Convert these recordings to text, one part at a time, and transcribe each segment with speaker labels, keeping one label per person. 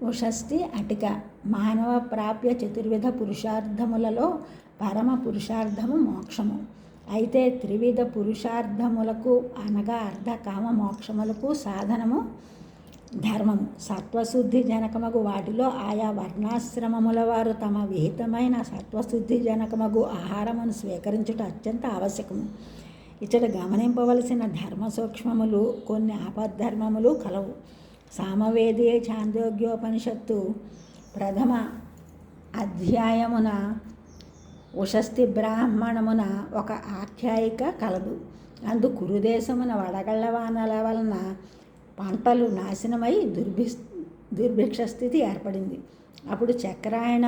Speaker 1: ఉషస్తి అటిక మానవ ప్రాప్య చతుర్విధ పురుషార్థములలో పరమ పురుషార్థము మోక్షము. అయితే త్రివిధ పురుషార్థములకు అనగా అర్ధ కామ మోక్షములకు సాధనము ధర్మము. సత్వశుద్ధి జనకమగు వాటిలో ఆయా వర్ణాశ్రమముల వారు తమ విహితమైన సత్వశుద్ధి జనకమగు ఆహారమును స్వీకరించుట అత్యంత ఆవశ్యకము. ఇచ్చట గమనింపవలసిన ధర్మ సూక్ష్మములు కొన్ని ఆపద్ధర్మములు కలవు. సామవేదీ ఛాందోగ్యోపనిషత్తు ప్రథమ అధ్యాయమున ఉషస్తి బ్రాహ్మణమున ఒక ఆఖ్యాయిక కలదు. అందు కురుదేశమున వడగళ్ల వానల వలన పంటలు నాశనమై దుర్భిక్ష స్థితి ఏర్పడింది. అప్పుడు చక్రాయణ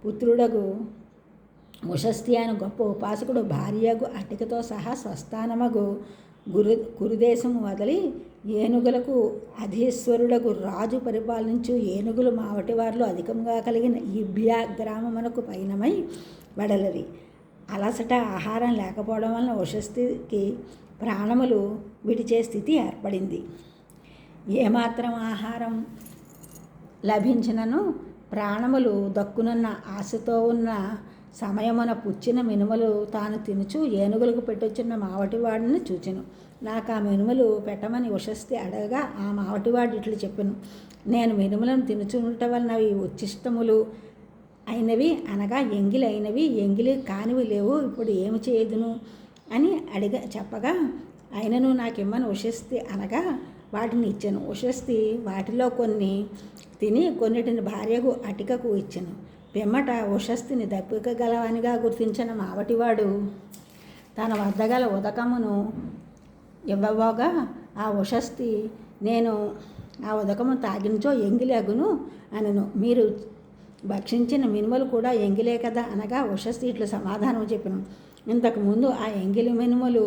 Speaker 1: పుత్రుడగు ఉషస్తి అను గొప్ప ఉపాసకుడు భార్యగు అటికతో సహా స్వస్థానమగు కురుదేశము వదిలి ఏనుగులకు అధీశ్వరుడగు రాజు పరిపాలించు ఏనుగులు మావటి వారిలో అధికంగా కలిగిన ఇబ్యా గ్రామమునకు పయనమై వడలరి. అలసట ఆహారం లేకపోవడం వలన ఉషస్తికి ప్రాణములు విడిచే స్థితి ఏర్పడింది. ఏమాత్రం ఆహారం లభించినను ప్రాణములు దక్కునన్న ఆశతో ఉన్న సమయమున పుచ్చిన మినుములు తాను తినుచు ఏనుగులకు పెట్టొచ్చిన మావటివాడిని చూచెను. నాకు ఆ మినుములు పెట్టమని ఉషస్తి అడగగా ఆ మావటివాడు ఇట్లు చెప్పెను, నేను మినుములను తినుచుండటం వలన అవి ఉచ్చిష్టములు అయినవి అనగా ఎంగిలి అయినవి, ఎంగిలి కానివి లేవు, ఇప్పుడు ఏమి చేయదును అని చెప్పగా అయినను నాకిమ్మని ఉషస్తి అనగా వాటిని ఇచ్చాను. ఉషస్తి వాటిలో కొన్ని తిని కొన్నిటిని భార్యకు అటికకు ఇచ్చాను. పిమ్మట ఉషస్తిని దప్పికగలవనిగా గుర్తించిన మావటివాడు తన వద్ద గల ఉదకమును ఇవ్వబోగా ఆ ఉషస్తి నేను ఆ ఉదకము తాగించో ఎంగిలి అగును అనను. మీరు భక్షించిన మినుములు కూడా ఎంగిలే కదా అనగా ఉషస్తి ఇట్లు సమాధానం చెప్పను, ఇంతకుముందు ఆ ఎంగిలి మినుములు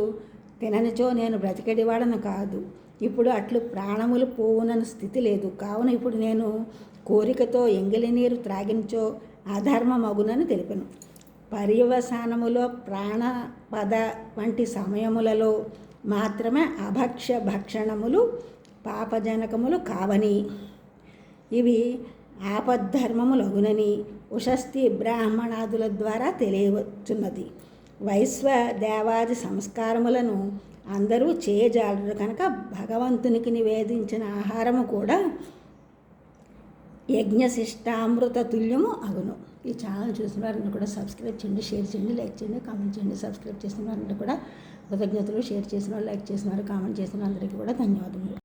Speaker 1: తిననిచో నేను బ్రతికెడివాడను కాదు. ఇప్పుడు అట్లు ప్రాణములు పోవునని స్థితి లేదు. కావున ఇప్పుడు నేను కోరికతో ఎంగిలి నీరు త్రాగించో అధర్మమగునని తెలిపెను. పర్యవసానములో ప్రాణపద వంటి సమయములలో మాత్రమే అభక్ష్య భక్షణములు పాపజనకములు కావని, ఇవి ఆపద్ధర్మములగునని ఉషస్తి బ్రాహ్మణాదుల ద్వారా తెలియవచ్చున్నది. వైశ్వదేవాది సంస్కారములను అందరూ చేయజాలరు కనుక భగవంతునికి నివేదించిన ఆహారము కూడా యజ్ఞశిష్టామృత తుల్యము అగును. ఈ ఛానల్ చూసిన వారిని కూడా సబ్స్క్రైబ్ చేయండి, షేర్ చేయండి, లైక్ చేయండి, కామెంట్ చేయండి. సబ్స్క్రైబ్ చేసిన వారిని కూడా కృతజ్ఞతలు, షేర్ చేసిన వారు, లైక్ చేసిన వారు, కామెంట్ చేసిన అందరికీ కూడా ధన్యవాదములు.